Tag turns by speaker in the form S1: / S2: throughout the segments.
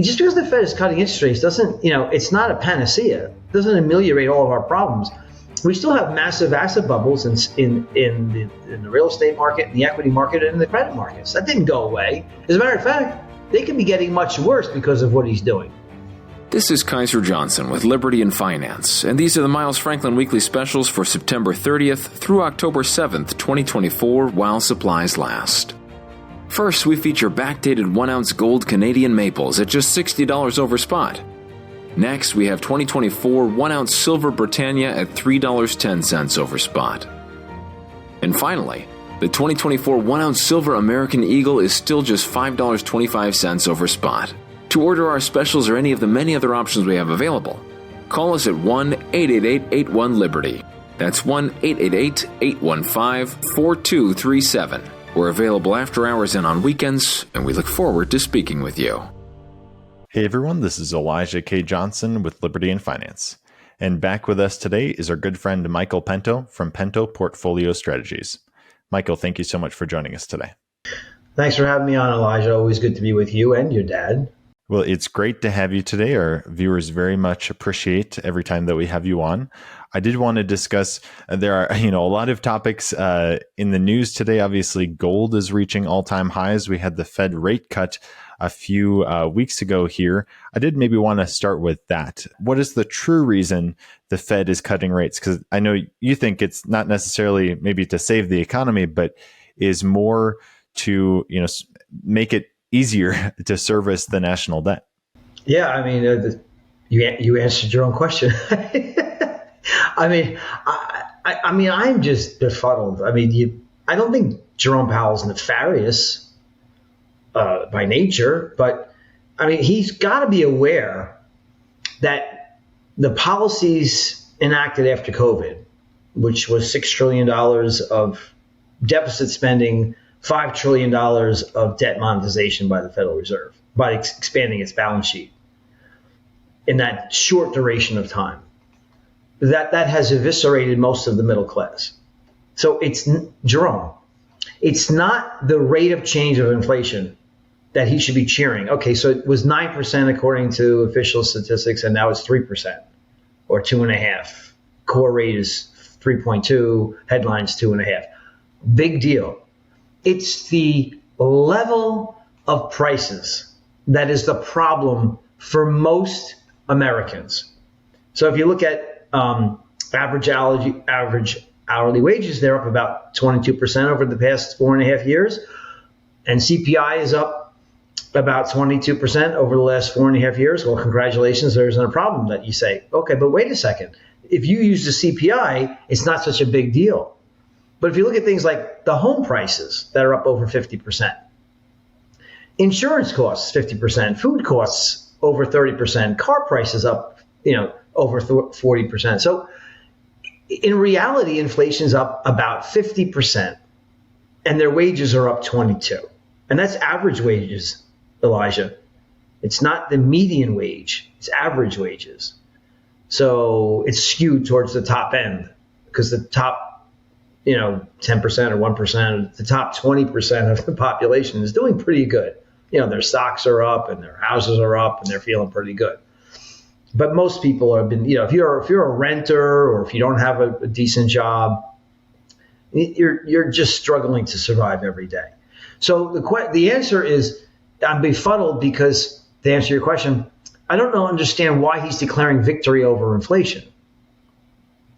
S1: just because the Fed is cutting interest rates doesn't, it's not a panacea. It doesn't ameliorate all of our problems. We still have massive asset bubbles in the real estate market, in the equity market, and in the credit markets. That didn't go away. As a matter of fact, they could be getting much worse because of what he's doing.
S2: This is Kaiser Johnson with Liberty and Finance, and these are the Miles Franklin Weekly Specials for September 30th through October 7th, 2024, while supplies last. First, we feature backdated 1-ounce gold Canadian maples at just $60 over spot. Next, we have 2024 1-ounce silver Britannia at $3.10 over spot. And finally, the 2024 1-ounce silver American Eagle is still just $5.25 over spot. To order our specials or any of the many other options we have available, call us at 1-888-81-LIBERTY. That's 1-888-815-4237. We're available after hours and on weekends, and we look forward to speaking with you.
S3: Hey everyone, this is Elijah K. Johnson with Liberty and Finance. And back with us today is our good friend Michael Pento from Pento Portfolio Strategies. Michael, thank you so much for joining us today.
S1: Thanks for having me on, Elijah. Always good to be with you and your dad.
S3: Well, it's great to have you today. Our viewers very much appreciate every time that we have you on. I did want to discuss, there are, a lot of topics in the news today. Obviously, gold is reaching all-time highs. We had the Fed rate cut a few weeks ago here. I did maybe want to start with that. What is the true reason the Fed is cutting rates? Because I know you think it's not necessarily maybe to save the economy, but is more to, make it easier to service the national debt.
S1: Yeah, I mean, you answered your own question. I'm just befuddled. I don't think Jerome Powell's nefarious by nature, but he's got to be aware that the policies enacted after COVID, which was $6 trillion of deficit spending, $5 trillion of debt monetization by the Federal Reserve, by expanding its balance sheet in that short duration of time, that has eviscerated most of the middle class. So Jerome, it's not the rate of change of inflation that he should be cheering. Okay, so it was 9% according to official statistics, and now it's 3% or 2.5%. Core rate is 3.2, headlines 2.5. Big deal. It's the level of prices that is the problem for most Americans. So if you look at average hourly wages, they're up about 22% over the past 4.5 years. And CPI is up about 22% over the last 4.5 years. Well, congratulations, there isn't a problem that you say, okay, but wait a second. If you use the CPI, it's not such a big deal. But if you look at things like the home prices that are up over 50%, insurance costs 50%, food costs over 30%, car prices up, over 40%. So in reality, inflation's up about 50%, and their wages are up 22%. And that's average wages, Elijah. It's not the median wage, it's average wages. So it's skewed towards the top end because the top 10% or 1%, the top 20% of the population is doing pretty good. Their stocks are up and their houses are up and they're feeling pretty good. But most people have been, if you're a renter or if you don't have a decent job, you're just struggling to survive every day. So the answer is I'm befuddled because, to answer your question, I don't understand why he's declaring victory over inflation.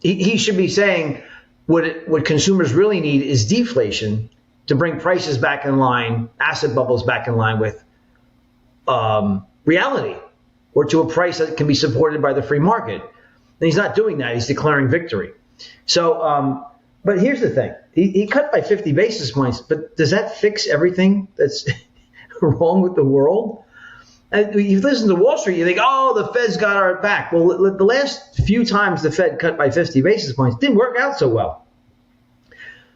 S1: He should be saying what consumers really need is deflation to bring prices back in line, asset bubbles back in line with reality, or to a price that can be supported by the free market. And he's not doing that. He's declaring victory. So, but here's the thing. He cut by 50 basis points, but does that fix everything that's wrong with the world? And you listen to Wall Street, you think, oh, the Fed's got our back. Well, the last few times the Fed cut by 50 basis points didn't work out so well.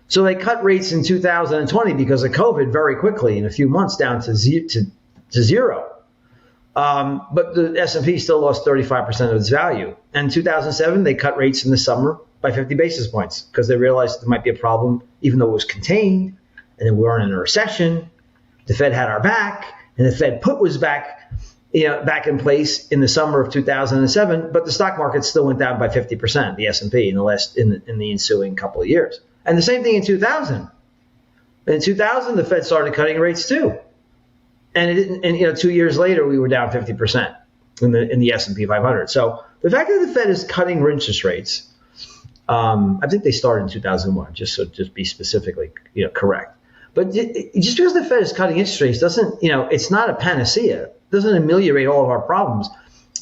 S1: So they cut rates in 2020 because of COVID very quickly in a few months down to zero. But the S&P still lost 35% of its value. And in 2007, they cut rates in the summer by 50 basis points because they realized there might be a problem, even though it was contained, and then we weren't in a recession. The Fed had our back, and the Fed put was back. back in place in the summer of 2007, but the stock market still went down by 50%, the S&P in the ensuing couple of years. And the same thing in 2000. In 2000, the Fed started cutting rates too. And 2 years later, we were down 50% in the S&P 500. So the fact that the Fed is cutting interest rates, I think they started in 2001, just be specifically correct. But just because the Fed is cutting interest rates doesn't, it's not a panacea. It doesn't ameliorate all of our problems.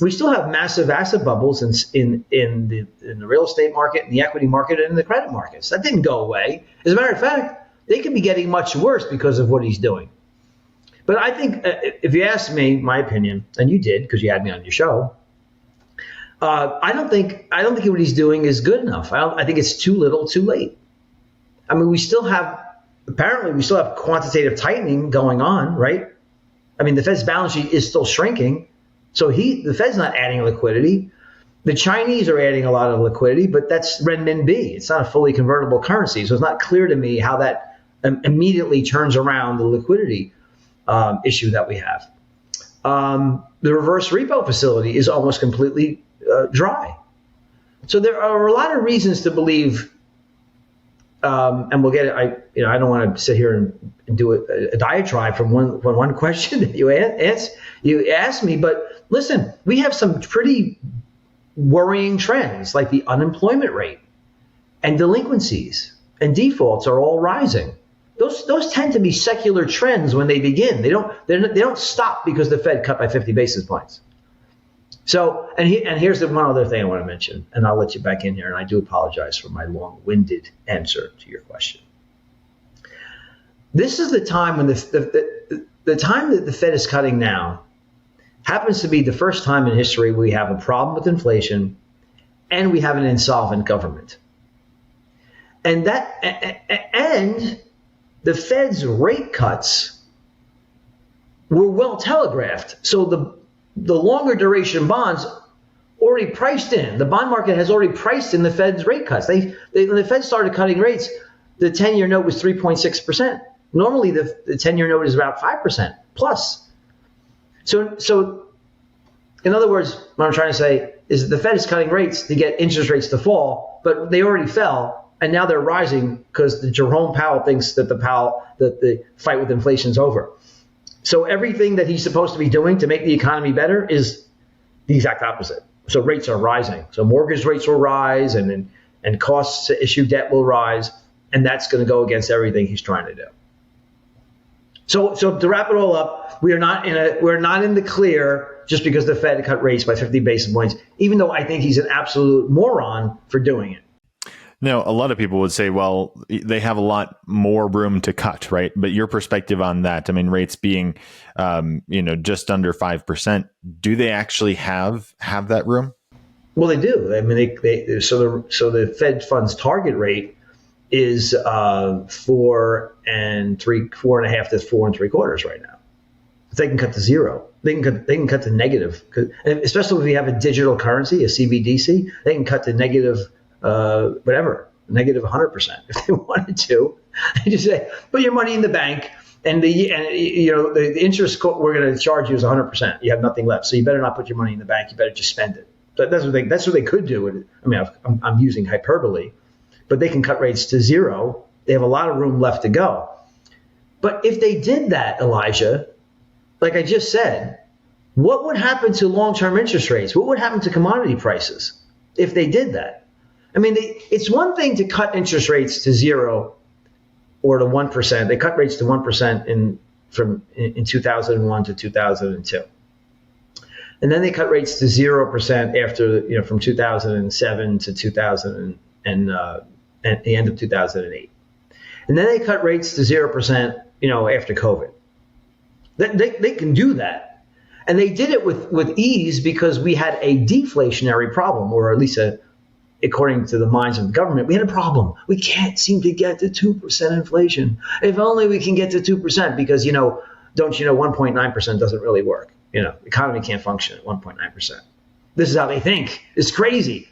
S1: We still have massive asset bubbles in the real estate market, in the equity market, and in the credit markets. That didn't go away. As a matter of fact, they could be getting much worse because of what he's doing. But I think if you ask me, my opinion, and you did because you had me on your show, I don't think what he's doing is good enough. I think it's too little, too late. I mean, we still have quantitative tightening going on, right? I mean, the Fed's balance sheet is still shrinking, so the Fed's not adding liquidity. The Chinese are adding a lot of liquidity, but that's renminbi. It's not a fully convertible currency, so it's not clear to me how that immediately turns around the liquidity issue that we have. The reverse repo facility is almost completely dry. So there are a lot of reasons to believe, and we'll get it. I don't want to sit here and do a diatribe from one question that you asked me, but listen, we have some pretty worrying trends like the unemployment rate and delinquencies and defaults are all rising. Those tend to be secular trends when they begin. They don't stop because the Fed cut by 50 basis points. So, and here's the one other thing I want to mention, and I'll let you back in here, and I do apologize for my long-winded answer to your question. This is the time when the time that the Fed is cutting now happens to be the first time in history we have a problem with inflation and we have an insolvent government. And the Fed's rate cuts were well telegraphed. So the longer duration bonds already priced in. The bond market has already priced in the Fed's rate cuts. When the Fed started cutting rates, the 10-year note was 3.6%. Normally, the 10-year note is about 5% plus. So, in other words, what I'm trying to say is that the Fed is cutting rates to get interest rates to fall, but they already fell. And now they're rising because Jerome Powell thinks that the fight with inflation is over. So everything that he's supposed to be doing to make the economy better is the exact opposite. So rates are rising. So mortgage rates will rise, and costs to issue debt will rise, and that's going to go against everything he's trying to do. So to wrap it all up, we're not in the clear just because the Fed cut rates by 50 basis points, even though I think he's an absolute moron for doing it.
S3: Now, a lot of people would say, well, they have a lot more room to cut, right? But your perspective on that, I mean, rates being, just under 5%, do they actually have that room? Well, they do. I mean, so the Fed funds target rate is 4.5 to 4.75 right now. They can cut to zero. They can cut to negative, especially if we have a digital currency, a CBDC. They can cut to negative. Negative 100% if they wanted to. They just say, put your money in the bank, and the interest we're going to charge you is 100%. You have nothing left, so you better not put your money in the bank. You better just spend it. That's what they could do. I mean, I'm using hyperbole, but they can cut rates to zero. They have a lot of room left to go. But if they did that, Elijah, like I just said, what would happen to long-term interest rates? What would happen to commodity prices if they did that? I mean, it's one thing to cut interest rates to zero or to 1%. They cut rates to 1% in 2001 to 2002. And then they cut rates to 0% after, from 2007 to 2000 and at the end of 2008. And then they cut rates to 0%, after COVID. They can do that. And they did it with ease because we had a deflationary problem, or at least according to the minds of the government, we had a problem. We can't seem to get to 2% inflation. If only we can get to 2%, because, 1.9% doesn't really work. The economy can't function at 1.9%. This is how they think. It's crazy.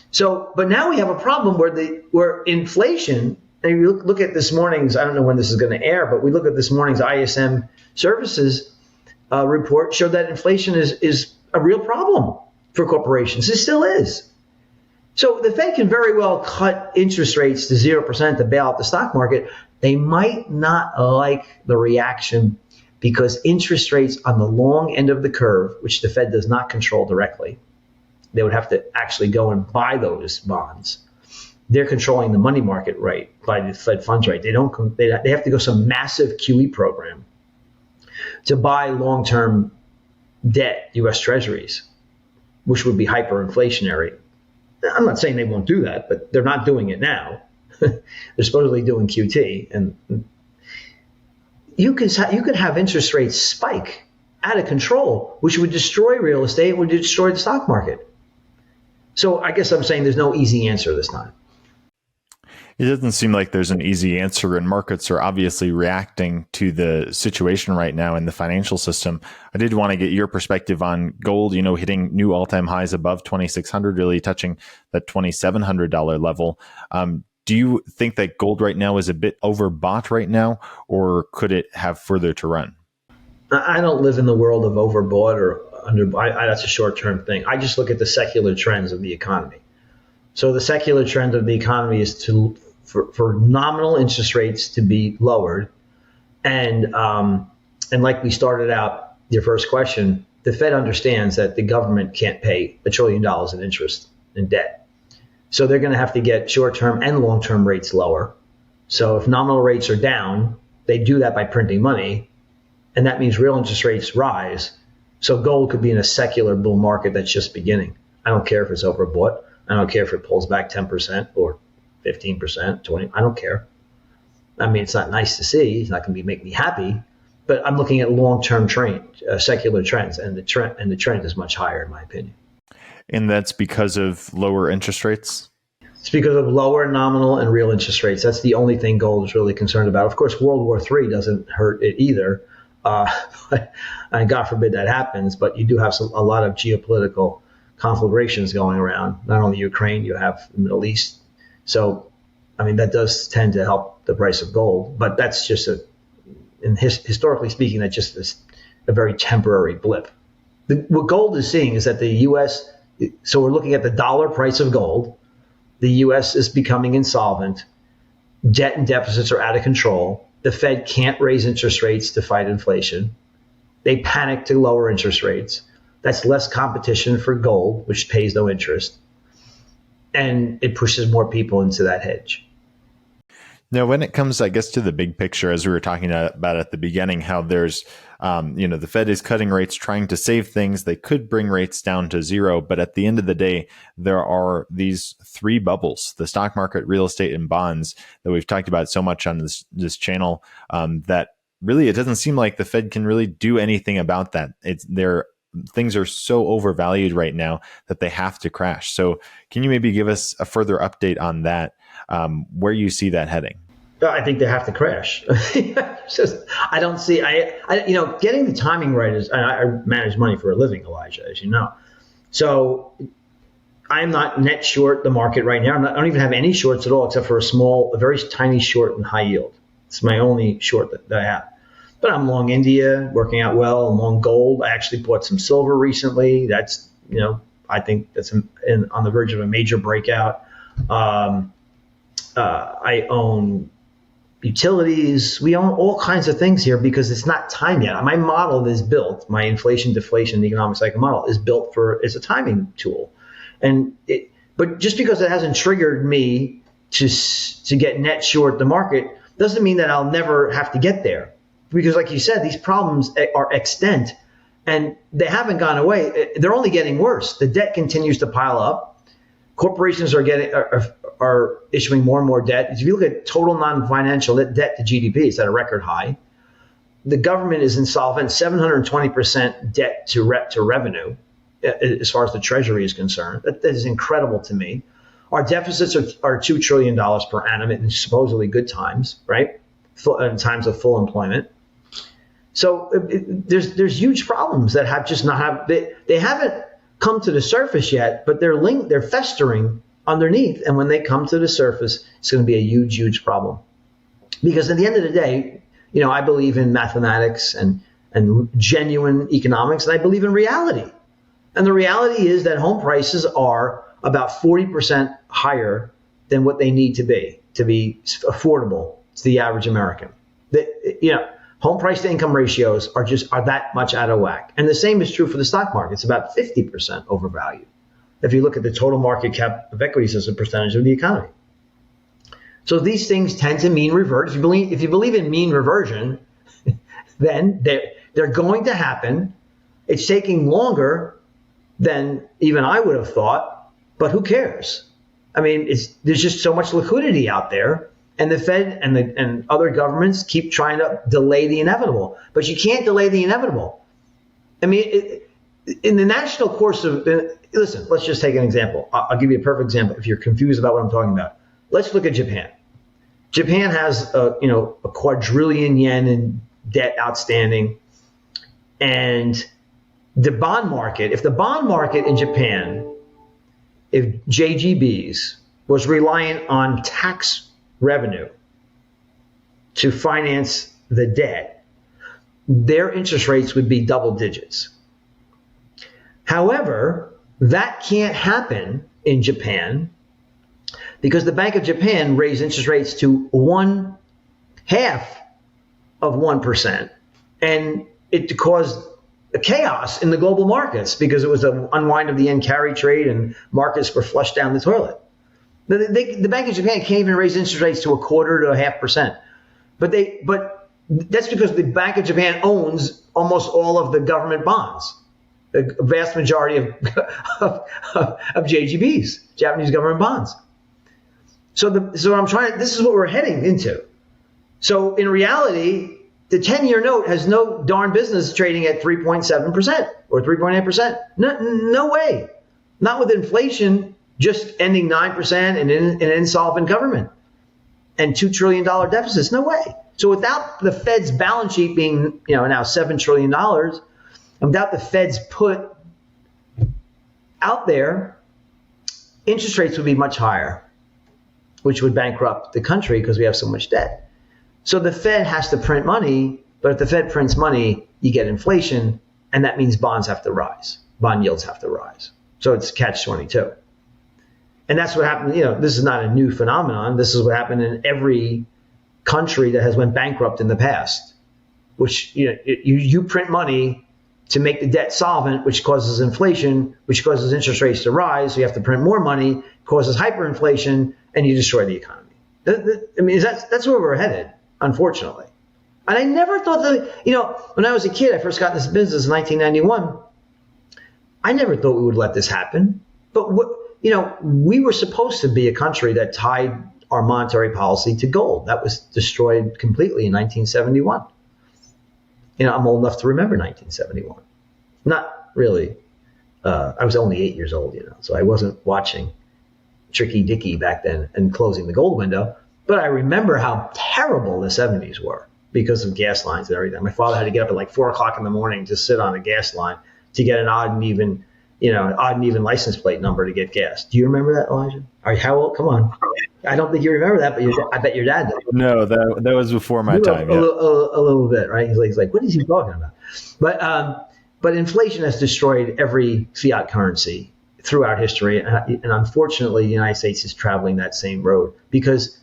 S3: So, but now we have a problem where inflation, and you look at this morning's, I don't know when this is going to air, but we look at this morning's ISM services,
S1: report showed that inflation is a real problem for corporations. It still is. So the Fed can very well cut interest rates to 0% to bail out the stock market. They might not like the reaction because interest rates on the long end of the curve, which the Fed does not control directly, they would have to actually go and buy those bonds. They're controlling the money market rate by the Fed funds rate. They have to go some massive QE program to buy long-term debt, U.S. Treasuries, which would be hyperinflationary. I'm not saying they won't do that, but they're not doing it now. They're supposedly doing QT, and you could have interest rates spike out of control, which would destroy real estate, would destroy the stock market. So I guess I'm saying there's no easy answer this time.
S3: It doesn't seem like there's an easy answer, and markets are obviously reacting to the situation right now in the financial system. I did want to get your perspective on gold, hitting new all-time highs above 2,600, really touching that $2,700 level. Do you think that gold right now is a bit overbought right now, or could it have further to run?
S1: I don't live in the world of overbought or underbought. That's a short-term thing. I just look at the secular trends of the economy. So the secular trend of the economy is for nominal interest rates to be lowered, and like we started out your first question, the Fed understands that the government can't pay $1 trillion in interest in debt, so they're going to have to get short-term and long-term rates lower. So if nominal rates are down, they do that by printing money, and that means real interest rates rise. So gold could be in a secular bull market that's just beginning. I don't care if it's overbought. I don't care if it pulls back 10% or 15%, 20%. I don't care. I mean, it's not nice to see. It's not going to make me happy. But I'm looking at long-term secular trends, and the trend is much higher, in my opinion.
S3: And that's because of lower interest rates?
S1: It's because of lower nominal and real interest rates. That's the only thing gold is really concerned about. Of course, World War III doesn't hurt it either. And God forbid that happens. But you do have a lot of geopolitical conflagrations going around. Not only Ukraine, you have the Middle East. So, I mean, that does tend to help the price of gold. But that's just historically speaking, that's just a very temporary blip. What gold is seeing is that the U.S., so we're looking at the dollar price of gold. The U.S. is becoming insolvent. Debt and deficits are out of control. The Fed can't raise interest rates to fight inflation. They panic to lower interest rates. That's less competition for gold, which pays no interest. And it pushes more people into that hedge.
S3: Now, when it comes, I guess, to the big picture, as we were talking about at the beginning, how there's, the Fed is cutting rates, trying to save things. They could bring rates down to zero. But at the end of the day, there are these three bubbles, the stock market, real estate, and bonds, that we've talked about so much on this channel, that really it doesn't seem like the Fed can really do anything about that. Things are so overvalued right now that they have to crash. So can you maybe give us a further update on that, where you see that heading?
S1: I think they have to crash. I don't see, getting the timing right is, I manage money for a living, Elijah, as you know. So I'm not net short the market right now. I don't even have any shorts at all, except for a very tiny short in high yield. It's my only short that I have. But I'm long India, working out well. I'm long gold. I actually bought some silver recently. That's, I think that's on the verge of a major breakout. I own utilities. We own all kinds of things here because it's not time yet. My model is built, my inflation, deflation, economic cycle model is built as a timing tool. But just because it hasn't triggered me to get net short the market doesn't mean that I'll never have to get there. Because like you said, these problems are extant and they haven't gone away. They're only getting worse. The debt continues to pile up. Corporations are issuing more and more debt. If you look at total non-financial debt to GDP, it's at a record high. The government is insolvent, 720% debt to revenue as far as the Treasury is concerned. That is incredible to me. Our deficits are $2 trillion per annum in supposedly good times, right? In times of full employment. So there's huge problems that have just they haven't come to the surface yet, but they're festering underneath. And when they come to the surface, it's going to be a huge, huge problem. Because at the end of the day, I believe in mathematics and and genuine economics, and I believe in reality. And the reality is that home prices are about 40% higher than what they need to be affordable to the average American. Home price to income ratios are that much out of whack. And the same is true for the stock market. It's about 50% overvalued if you look at the total market cap of equities as a percentage of the economy. So these things tend to mean revert. If you believe in mean reversion, then they're going to happen. It's taking longer than even I would have thought, but who cares? I mean, there's just so much liquidity out there, and the Fed and other governments keep trying to delay the inevitable. But you can't delay the inevitable. I mean, in the national course of listen, let's just take an example. I'll give you a perfect example if you're confused about what I'm talking about. Let's look at Japan. Japan has a quadrillion yen in debt outstanding, and the bond market. If the bond market in Japan, if JGBs was reliant on tax revenue to finance the debt, their interest rates would be double digits. However, that can't happen in Japan because the Bank of Japan raised interest rates to 1/2 of 1%. And it caused chaos in the global markets because it was an unwind of the yen carry trade and markets were flushed down the toilet. The Bank of Japan can't even raise interest rates to 1/4 to 1/2%. But that's because the Bank of Japan owns almost all of the government bonds. A vast majority of JGBs, Japanese government bonds. So this is what we're heading into. So in reality, the 10-year note has no darn business trading at 3.7% or 3.8%. No way. Not with inflation just ending 9% and an insolvent government and $2 trillion deficits. No way. So without the Fed's balance sheet being now $7 trillion, and without the Fed's put out there, interest rates would be much higher, which would bankrupt the country because we have so much debt. So the Fed has to print money, but if the Fed prints money, you get inflation, and that means bonds have to rise. Bond yields have to rise. So it's catch-22. And that's what happened. This is not a new phenomenon. This is what happened in every country that has went bankrupt in the past, which you print money to make the debt solvent, which causes inflation, which causes interest rates to rise. So you have to print more money, causes hyperinflation, and you destroy the economy. I mean, that's where we're headed, unfortunately. And I never thought that, when I was a kid, I first got in this business in 1991. I never thought we would let this happen. But we were supposed to be a country that tied our monetary policy to gold. That was destroyed completely in 1971. I'm old enough to remember 1971. Not really. I was only 8 years old, so I wasn't watching Tricky Dicky back then and closing the gold window. But I remember how terrible the 70s were because of gas lines and everything. My father had to get up at like 4 o'clock in the morning to sit on a gas line to get an odd and even license plate number to get gas. Do you remember that, Elijah? How old? Come on. I don't think you remember that, but I bet your dad did.
S3: No, that was before my time.
S1: A little bit, right? He's like, what is he talking about? But inflation has destroyed every fiat currency throughout history, and unfortunately, the United States is traveling that same road because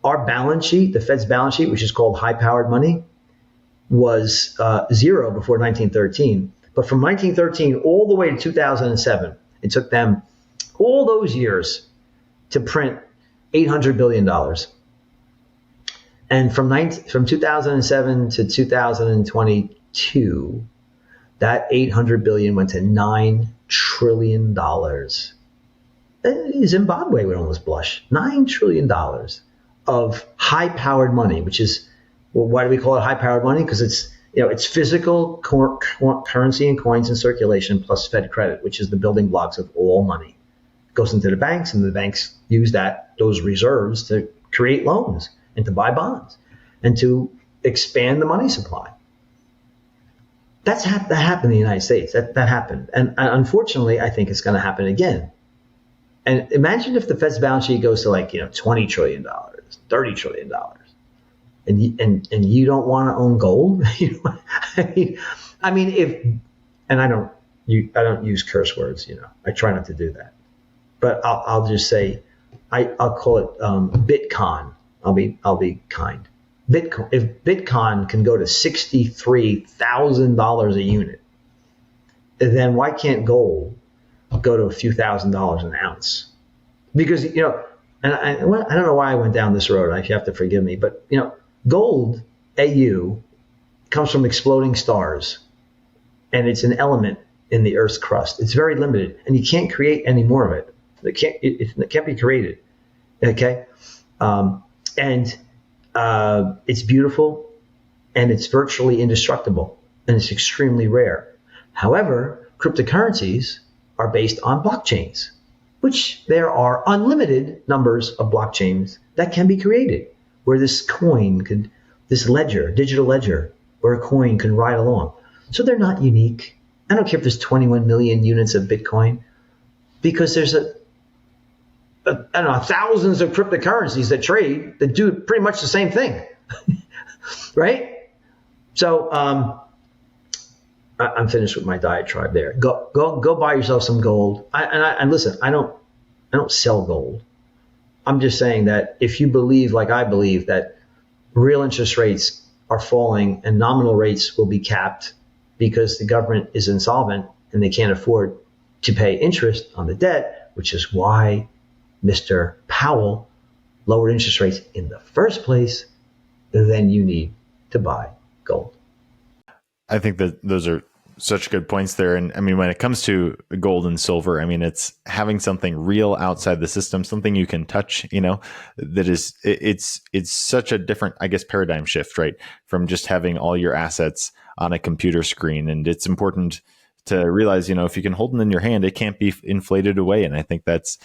S1: our balance sheet, the Fed's balance sheet, which is called high-powered money, was zero before 1913. But from 1913 all the way to 2007, it took them all those years to print $800 billion. And from 2007 to 2022, that $800 billion went to $9 trillion. Zimbabwe would almost blush. $9 trillion of high-powered money, which is, well, why do we call it high-powered money? Because it's physical currency and coins in circulation plus Fed credit, which is the building blocks of all money. It goes into the banks, and the banks use those reserves to create loans and to buy bonds and to expand the money supply. That happened in the United States. That happened. And unfortunately, I think it's going to happen again. And imagine if the Fed's balance sheet goes to $20 trillion, $30 trillion. and you don't want to own gold. I mean, and I don't use curse words. I try not to do that, but I'll just say I'll call it Bitcoin. I'll be kind. Bitcoin. If Bitcoin can go to $63,000 a unit, then why can't gold go to a few $1,000s an ounce? Because and I don't know why I went down this road. You have to forgive me, but gold AU comes from exploding stars, and it's an element in the Earth's crust. It's very limited, and you can't create any more of it. It can't be created. Okay, and it's beautiful, and it's virtually indestructible, and it's extremely rare. However, cryptocurrencies are based on blockchains, which there are unlimited numbers of blockchains that can be created, where this ledger, digital ledger, or a coin can ride along. So they're not unique. I don't care if there's 21 million units of Bitcoin, because there's thousands of cryptocurrencies that trade that do pretty much the same thing, right? So I'm finished with my diatribe there. Go buy yourself some gold. And listen, I don't sell gold. I'm just saying that if you believe, like I believe, that real interest rates are falling and nominal rates will be capped because the government is insolvent and they can't afford to pay interest on the debt, which is why Mr. Powell lowered interest rates in the first place, then you need to buy gold.
S3: I think that those are such good points there. And I mean, when it comes to gold and silver, I mean, it's having something real outside the system, something you can touch, that is, it's such a different, I guess, paradigm shift, right? From just having all your assets on a computer screen. And it's important to realize, if you can hold it in your hand, it can't be inflated away. And I think that's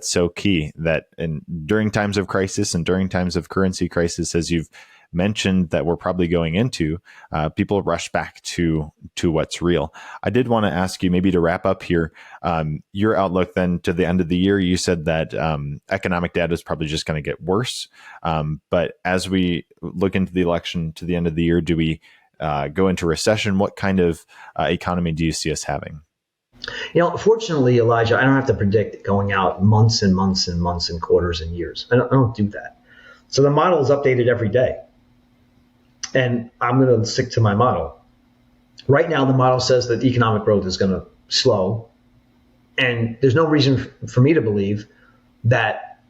S3: so key, that during times of crisis and during times of currency crisis, as you've mentioned that we're probably going into, people rush back to what's real. I did want to ask you, maybe to wrap up here, your outlook then to the end of the year. You said that economic data is probably just going to get worse. But as we look into the election to the end of the year, do we go into recession? What kind of economy do you see us having?
S1: Fortunately, Elijah, I don't have to predict going out months and months and months and quarters and years. I don't do that. So the model is updated every day. And I'm going to stick to my model. Right now, the model says that economic growth is going to slow. And there's no reason for me to believe that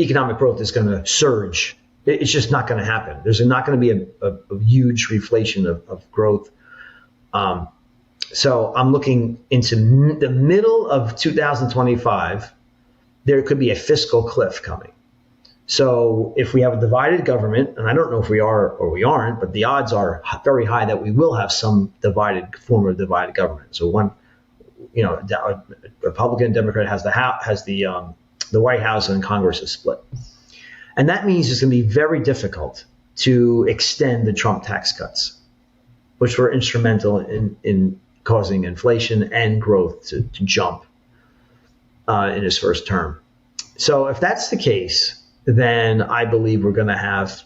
S1: economic growth is going to surge. It's just not going to happen. There's not going to be a huge reflation of growth. So I'm looking into the middle of 2025. There could be a fiscal cliff coming. So if we have a divided government, and I don't know if we are or we aren't, but the odds are very high that we will have some form of divided government. So one, Republican, Democrat has the White House, and Congress is split. And that means it's going to be very difficult to extend the Trump tax cuts, which were instrumental in causing inflation and growth to jump in his first term. So if that's the case, then I believe we're going to have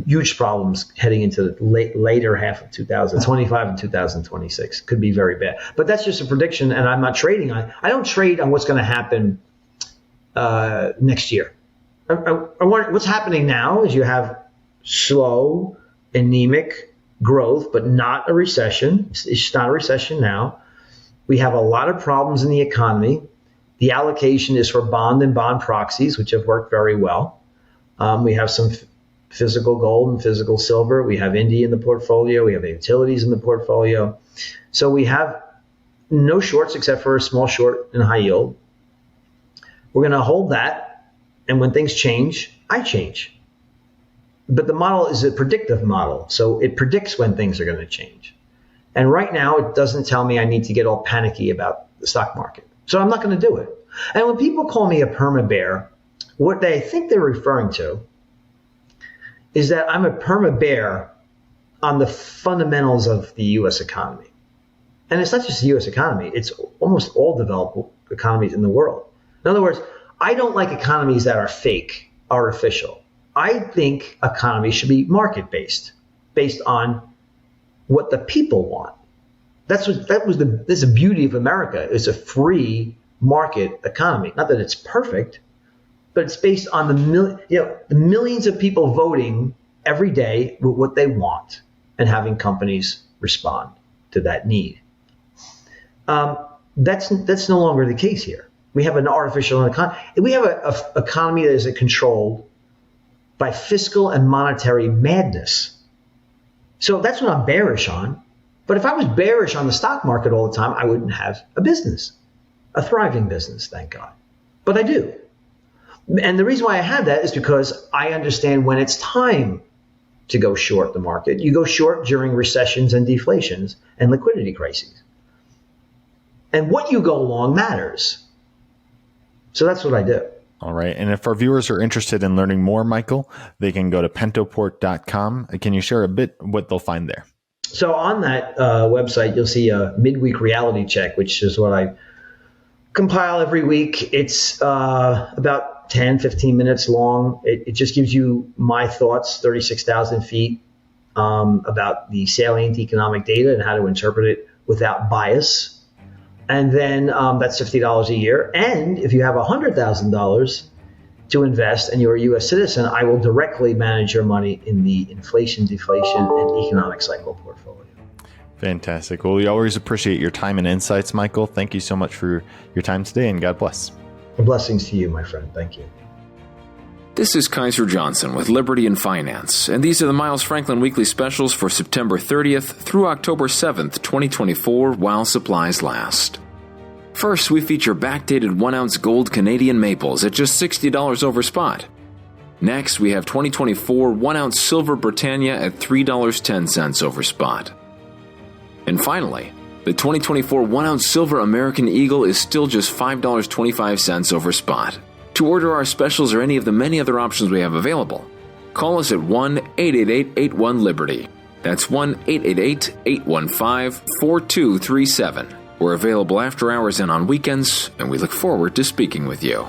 S1: huge problems heading into the later half of 2025 and 2026. Could be very bad. But that's just a prediction, and I'm not trading on. I don't trade on what's going to happen next year. What's happening now is you have slow, anemic growth, but not a recession. It's not a recession now. We have a lot of problems in the economy. The allocation is for bond and bond proxies, which have worked very well. We have some physical gold and physical silver. We have India in the portfolio. We have utilities in the portfolio. So we have no shorts except for a small short in high yield. We're going to hold that. And when things change, I change. But the model is a predictive model. So it predicts when things are going to change. And right now, it doesn't tell me I need to get all panicky about the stock market. So I'm not going to do it. And when people call me a perma-bear, what they think they're referring to is that I'm a perma-bear on the fundamentals of the U.S. economy. And it's not just the U.S. economy. It's almost all developed economies in the world. In other words, I don't like economies that are fake, artificial. I think economy should be market-based, based on what the people want. That's the beauty of America. It's a free market economy. Not that it's perfect, but it's based on the millions of people voting every day with what they want and having companies respond to that need. That's no longer the case here. We have an artificial economy. We have an economy that is controlled by fiscal and monetary madness. So that's what I'm bearish on. But if I was bearish on the stock market all the time, I wouldn't have a business, a thriving business, thank God. But I do. And the reason why I have that is because I understand when it's time to go short the market. You go short during recessions and deflations and liquidity crises. And what you go long matters. So that's what I do.
S3: All right. And if our viewers are interested in learning more, Michael, they can go to pentoport.com. Can you share a bit what they'll find there?
S1: So on that website, you'll see a midweek reality check, which is what I compile every week. It's about 10, 15 minutes long. It just gives you my thoughts, 36,000 feet, about the salient economic data and how to interpret it without bias. And then that's $50 a year. And if you have $100,000 to invest and you're a U.S. citizen, I will directly manage your money in the inflation, deflation, and economic cycle portfolio.
S3: Fantastic. Well, we always appreciate your time and insights, Michael. Thank you so much for your time today, and God bless.
S1: Blessings to you, my friend. Thank you.
S2: This is Kaiser Johnson with Liberty and Finance, and these are the Miles Franklin Weekly Specials for September 30th through October 7th, 2024, while supplies last. First, we feature backdated 1-ounce gold Canadian maples at just $60 over spot. Next, we have 2024 1-ounce silver Britannia at $3.10 over spot. And finally, the 2024 1-ounce silver American Eagle is still just $5.25 over spot. To order our specials or any of the many other options we have available, call us at 1-888-81-LIBERTY. That's 1-888-815-4237. We're available after hours and on weekends, and we look forward to speaking with you.